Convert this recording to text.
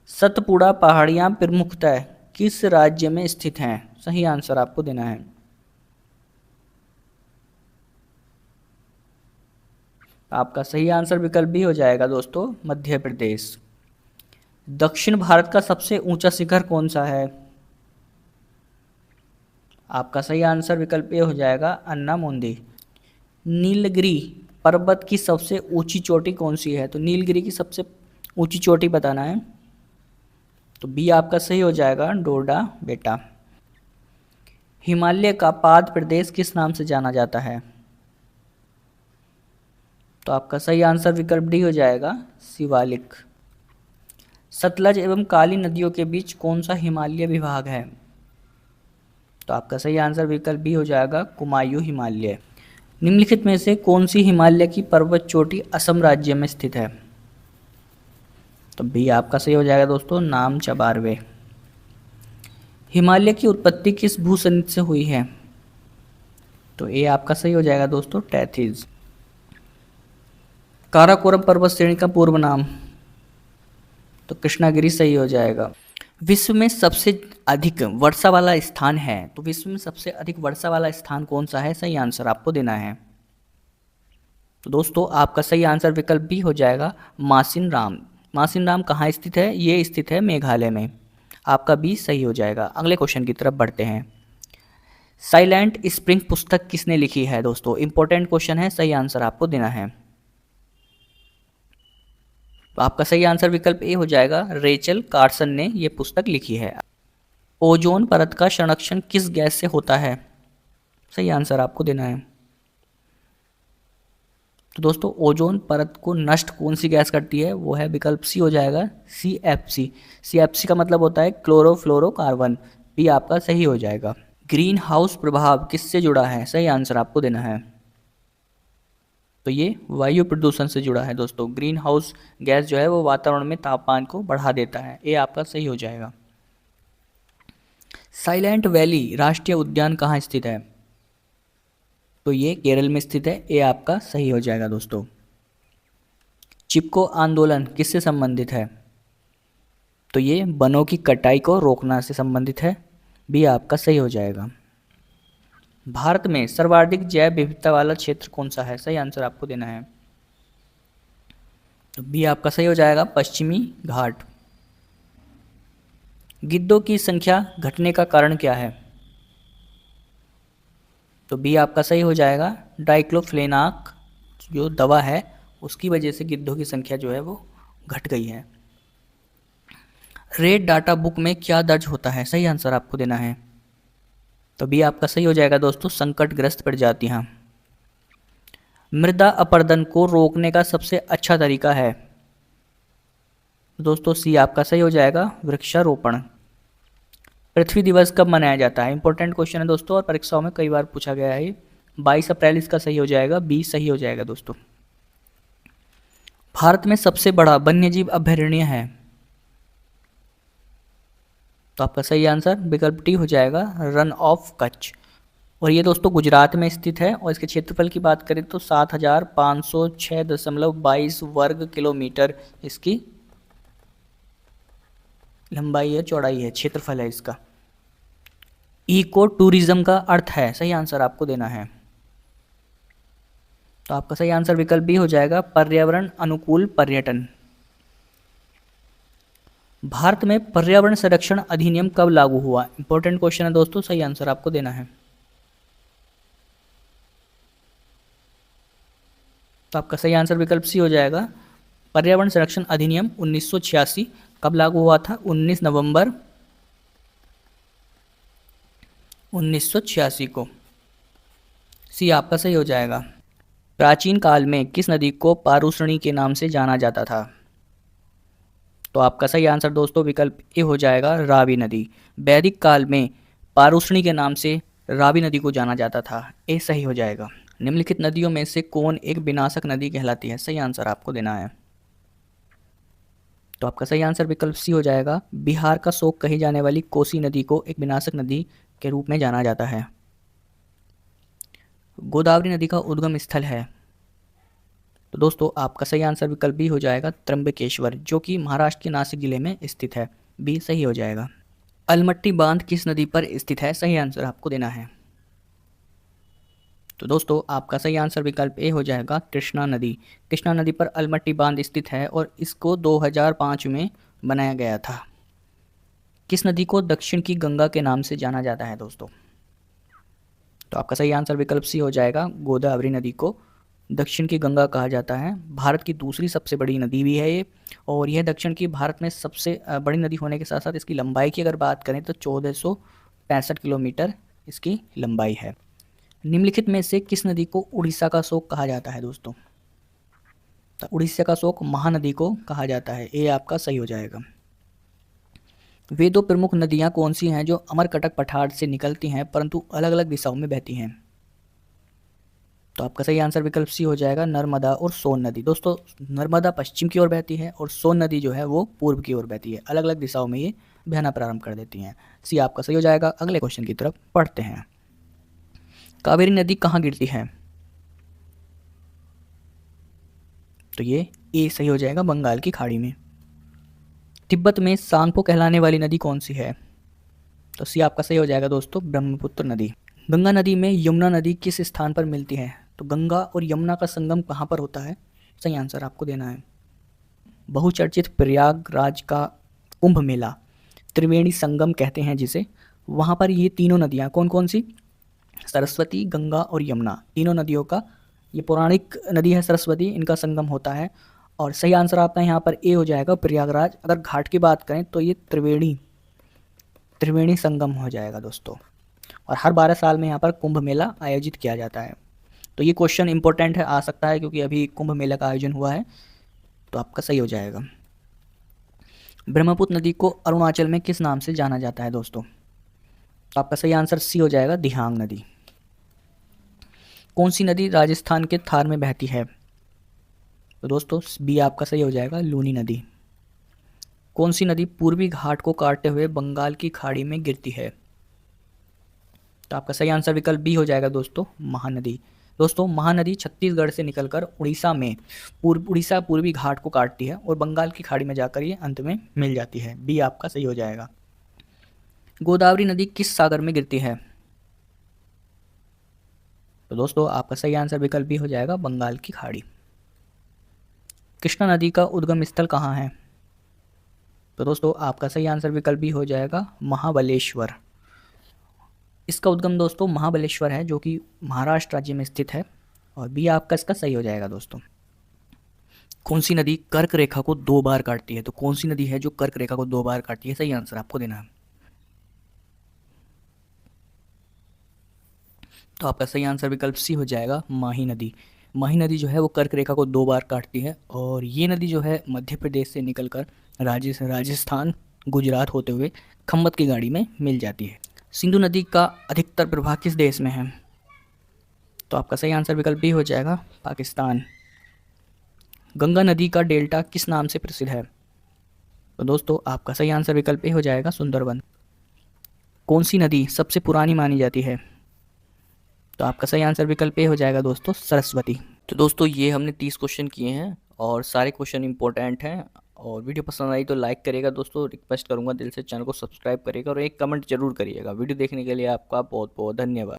सतपुड़ा पहाड़ियाँ प्रमुखतः किस राज्य में स्थित हैं? सही आंसर आपको देना है। आपका सही आंसर विकल्प बी हो जाएगा दोस्तों, मध्य प्रदेश। दक्षिण भारत का सबसे ऊंचा शिखर कौन सा है? आपका सही आंसर विकल्प ए हो जाएगा, अन्नामुंदी। नीलगिरी पर्वत की सबसे ऊंची चोटी कौन सी है? तो नीलगिरी की सबसे ऊंची चोटी बताना है। तो बी आपका सही हो जाएगा, डोडा बेटा। हिमालय का पाद प्रदेश किस नाम से जाना जाता है? तो आपका सही आंसर विकल्प डी हो जाएगा, शिवालिक। सतलज एवं काली नदियों के बीच कौन सा हिमालय विभाग है? तो आपका सही आंसर विकल्प बी हो जाएगा, कुमायूं हिमालय। निम्नलिखित में से कौन सी हिमालय की पर्वत चोटी असम राज्य में स्थित है? तो बी आपका सही हो जाएगा दोस्तों, नाम चबारवे। हिमालय की उत्पत्ति किस भूसंध से हुई है? तो ए आपका सही हो जाएगा दोस्तों, टैथिस। काराकोरम पर्वत श्रेणी का पूर्व नाम? तो कृष्णागिरी सही हो जाएगा। विश्व में सबसे अधिक वर्षा वाला स्थान है, तो विश्व में सबसे अधिक वर्षा वाला स्थान कौन सा है? सही आंसर आपको देना है। तो दोस्तों आपका सही आंसर विकल्प भी हो जाएगा, मासिन राम। मासिन राम कहाँ स्थित है? ये स्थित है मेघालय में। आपका बी सही हो जाएगा। अगले क्वेश्चन की तरफ बढ़ते हैं। साइलेंट स्प्रिंग पुस्तक किसने लिखी है? दोस्तों इंपॉर्टेंट क्वेश्चन है, सही आंसर आपको देना है। तो आपका सही आंसर विकल्प ए हो जाएगा, रेचल कार्सन ने यह पुस्तक लिखी है। ओजोन परत का संरक्षण किस गैस से होता है? सही आंसर आपको देना है। तो दोस्तों ओजोन परत को नष्ट कौन सी गैस करती है? वो है विकल्प सी हो जाएगा, CFC। CFC का मतलब होता है क्लोरोफ्लोरोकार्बन। बी आपका सही हो जाएगा। ग्रीन हाउस प्रभाव किससे जुड़ा है? सही आंसर आपको देना है। तो ये वायु प्रदूषण से जुड़ा है दोस्तों। ग्रीन हाउस गैस जो है वो वातावरण में तापमान को बढ़ा देता है। ये आपका सही हो जाएगा। साइलेंट वैली राष्ट्रीय उद्यान कहाँ स्थित है? तो ये केरल में स्थित है। ये आपका सही हो जाएगा दोस्तों। चिपको आंदोलन किससे संबंधित है? तो ये वनों की कटाई को रोकना से संबंधित है। भी आपका सही हो जाएगा। भारत में सर्वाधिक जैव विविधता वाला क्षेत्र कौन सा है? सही आंसर आपको देना है। तो बी आपका सही हो जाएगा, पश्चिमी घाट। गिद्धों की संख्या घटने का कारण क्या है? तो बी आपका सही हो जाएगा, डाइक्लोफेनाक जो दवा है उसकी वजह से गिद्धों की संख्या जो है वो घट गई है। रेड डाटा बुक में क्या दर्ज होता है? सही आंसर आपको देना है। तो बी आपका सही हो जाएगा दोस्तों, संकटग्रस्त प्रजातियां। मृदा अपरदन को रोकने का सबसे अच्छा तरीका है? दोस्तों सी आपका सही हो जाएगा, वृक्षारोपण। पृथ्वी दिवस कब मनाया जाता है? इंपॉर्टेंट क्वेश्चन है दोस्तों और परीक्षाओं में कई बार पूछा गया है। 22 अप्रैल इसका सही हो जाएगा, बी सही हो जाएगा दोस्तों। भारत में सबसे बड़ा वन्यजीव अभयारण्य है? तो आपका सही आंसर विकल्प टी हो जाएगा, रन ऑफ कच्छ। और ये दोस्तों गुजरात में स्थित है और इसके क्षेत्रफल की बात करें तो 7506.22 वर्ग किलोमीटर इसकी लंबाई है, चौड़ाई है, क्षेत्रफल है इसका। इको टूरिज्म का अर्थ है? सही आंसर आपको देना है। तो आपका सही आंसर विकल्प भी हो जाएगा, पर्यावरण अनुकूल पर्यटन। भारत में पर्यावरण संरक्षण अधिनियम कब लागू हुआ? इंपॉर्टेंट क्वेश्चन है दोस्तों, सही आंसर आपको देना है। तो आपका सही आंसर विकल्प सी हो जाएगा, पर्यावरण संरक्षण अधिनियम 1986 कब लागू हुआ था? 19 नवंबर 1986 को। सी आपका सही हो जाएगा। प्राचीन काल में किस नदी को पारूषणी के नाम से जाना जाता था? तो आपका सही आंसर दोस्तों विकल्प ए हो जाएगा, रावी नदी। वैदिक काल में पारूषणी के नाम से रावी नदी को जाना जाता था। ए सही हो जाएगा। निम्नलिखित नदियों में से कौन एक विनाशक नदी कहलाती है? सही आंसर आपको देना है। तो आपका सही आंसर विकल्प सी हो जाएगा, बिहार का शोक कही जाने वाली कोसी नदी को एक विनाशक नदी के रूप में जाना जाता है। गोदावरी नदी का उद्गम स्थल है? तो दोस्तों आपका सही आंसर विकल्प बी हो जाएगा त्र्यंबकेश्वर, जो कि महाराष्ट्र के नासिक जिले में स्थित है। बी सही हो जाएगा। अलमट्टी बांध किस नदी पर स्थित है? सही आंसर आपको देना है। तो दोस्तों आपका सही आंसर विकल्प ए हो जाएगा कृष्णा नदी। कृष्णा नदी पर अलमट्टी बांध स्थित है और इसको 2005 में बनाया गया था। किस नदी को दक्षिण की गंगा के नाम से जाना जाता है दोस्तों? तो आपका सही आंसर विकल्प सी हो जाएगा, गोदावरी नदी को दक्षिण की गंगा कहा जाता है। भारत की दूसरी सबसे बड़ी नदी भी है ये, और यह दक्षिण की भारत में सबसे बड़ी नदी होने के साथ साथ इसकी लंबाई की अगर बात करें तो 1465 किलोमीटर इसकी लंबाई है। निम्नलिखित में से किस नदी को उड़ीसा का शोक कहा जाता है दोस्तों? तो उड़ीसा का शोक महानदी को कहा जाता है। ये आपका सही हो जाएगा। वे दो प्रमुख नदियां कौन सी हैं जो अमरकटक पठार से निकलती हैं परंतु अलग अलग दिशाओं में बहती हैं? तो आपका सही आंसर विकल्प सी हो जाएगा, नर्मदा और सोन नदी। दोस्तों नर्मदा पश्चिम की ओर बहती है और सोन नदी जो है वो पूर्व की ओर बहती है। अलग अलग दिशाओं में ये बहना प्रारंभ कर देती हैं। सी आपका सही हो जाएगा। अगले क्वेश्चन की तरफ पढ़ते हैं। कावेरी नदी कहाँ गिरती है? तो ये ए सही हो जाएगा, बंगाल की खाड़ी में। तिब्बत में सांगपो कहलाने वाली नदी कौन सी है? तो सी आपका सही हो जाएगा दोस्तों, ब्रह्मपुत्र नदी। गंगा नदी में यमुना नदी किस स्थान पर मिलती है? तो गंगा और यमुना का संगम कहाँ पर होता है? सही आंसर आपको देना है। बहुचर्चित प्रयागराज का कुंभ मेला त्रिवेणी संगम कहते हैं जिसे, वहाँ पर ये तीनों नदियाँ कौन कौन सी? सरस्वती, गंगा और यमुना, तीनों नदियों का ये पौराणिक नदी है सरस्वती, इनका संगम होता है। और सही आंसर आपका यहाँ पर ए हो जाएगा, प्रयागराज। अगर घाट की बात करें तो ये त्रिवेणी संगम हो जाएगा दोस्तों। और हर 12 साल में यहाँ पर कुंभ मेला आयोजित किया जाता है। तो ये क्वेश्चन इंपॉर्टेंट है, आ सकता है, क्योंकि अभी कुंभ मेला का आयोजन हुआ है। तो आपका सही हो जाएगा। ब्रह्मपुत्र नदी को अरुणाचल में किस नाम से जाना जाता है दोस्तों? तो आपका सही आंसर सी हो जाएगा, दिहांग नदी। कौन सी नदी राजस्थान के थार में बहती है? तो दोस्तों बी आपका सही हो जाएगा, लूनी नदी। कौन सी नदी पूर्वी घाट को काटते हुए बंगाल की खाड़ी में गिरती है? तो आपका सही आंसर विकल्प बी हो जाएगा दोस्तों, महानदी। दोस्तों महानदी छत्तीसगढ़ से निकलकर उड़ीसा पूर्वी घाट को काटती है और बंगाल की खाड़ी में जाकर ये अंत में मिल जाती है। बी आपका सही हो जाएगा। गोदावरी नदी किस सागर में गिरती है? तो दोस्तों आपका सही आंसर विकल्प बी हो जाएगा, बंगाल की खाड़ी। कृष्णा नदी का उद्गम स्थल कहाँ है? तो दोस्तों आपका सही आंसर विकल्प बी हो जाएगा, महाबलेश्वर। इसका उद्गम दोस्तों महाबलेश्वर है, जो कि महाराष्ट्र राज्य में स्थित है। और बी आपका इसका सही हो जाएगा दोस्तों। कौन सी नदी कर्क रेखा को 2 बार काटती है? तो कौन सी नदी है जो कर्क रेखा को 2 बार काटती है? सही आंसर आपको देना है। तो आपका सही आंसर विकल्प सी हो जाएगा, माही नदी। माही नदी जो है वो कर्क रेखा को 2 बार काटती है, और ये नदी जो है मध्य प्रदेश से निकलकर राजस्थान गुजरात होते हुए खम्मत की गाड़ी में मिल जाती है। सिंधु नदी का अधिकतर प्रवाह किस देश में है? तो आपका सही आंसर विकल्प बी हो जाएगा, पाकिस्तान। गंगा नदी का डेल्टा किस नाम से प्रसिद्ध है? तो दोस्तों आपका सही आंसर विकल्प ए हो जाएगा, सुंदरबन। कौन सी नदी सबसे पुरानी मानी जाती है? तो आपका सही आंसर विकल्प ए हो जाएगा दोस्तों, सरस्वती। तो दोस्तों ये हमने 30 क्वेश्चन किए हैं और सारे क्वेश्चन इंपॉर्टेंट हैं। और वीडियो पसंद आई तो लाइक करिएगा दोस्तों, रिक्वेस्ट करूंगा दिल से, चैनल को सब्सक्राइब करिएगा और एक कमेंट जरूर करिएगा। वीडियो देखने के लिए आपका बहुत बहुत धन्यवाद।